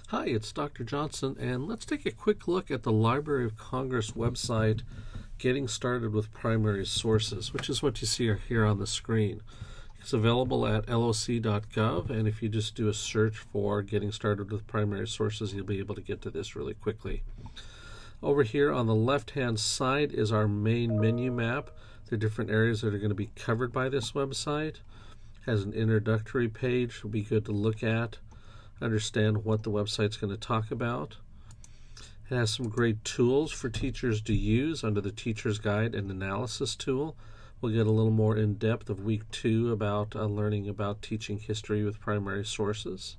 Hi, it's Dr. Johnson, and let's take a quick look at the Library of Congress website, Getting Started with Primary Sources, which is what you see here on the screen. It's available at loc.gov, and if you just do a search for Getting Started with Primary Sources, you'll be able to get to this really quickly. Over here on the left-hand side is our main menu map. The different areas that are going to be covered by this website. It has an introductory page, will be good to look at, understand what the website's going to talk about. It has some great tools for teachers to use under the Teacher's Guide and Analysis tool. We'll get a little more in depth of week 2 about learning about teaching history with primary sources.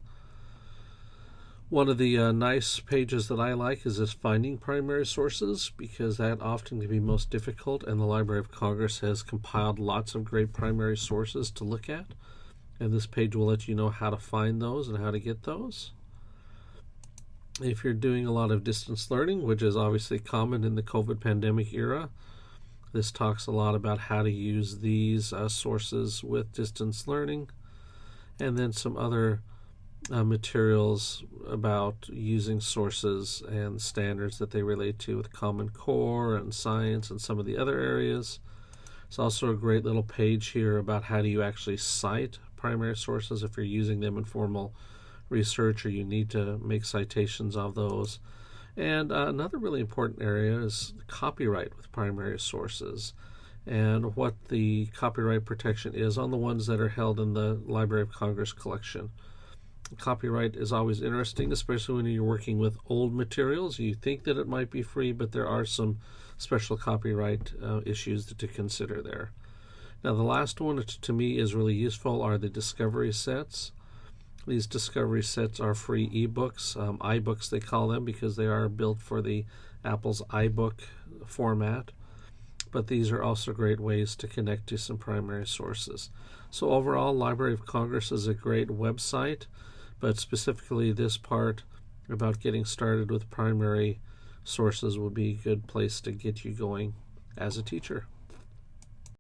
One of the nice pages that I like is this Finding Primary Sources, because that often can be most difficult, and the Library of Congress has compiled lots of great primary sources to look at. And this page will let you know how to find those and how to get those. If you're doing a lot of distance learning, which is obviously common in the COVID pandemic era, this talks a lot about how to use these sources with distance learning, and then some other materials about using sources and standards that they relate to with Common Core and science and some of the other areas. It's also a great little page here about how do you actually cite primary sources if you're using them in formal research or you need to make citations of those. And another really important area is copyright with primary sources and what the copyright protection is on the ones that are held in the Library of Congress collection. Copyright is always interesting, especially when you're working with old materials. You think that it might be free, but there are some special copyright issues to consider there. Now, the last one to me is really useful are the discovery sets. These discovery sets are free ebooks, iBooks they call them, because they are built for the Apple's iBook format. But these are also great ways to connect to some primary sources. So overall, Library of Congress is a great website, but specifically this part about getting started with primary sources would be a good place to get you going as a teacher.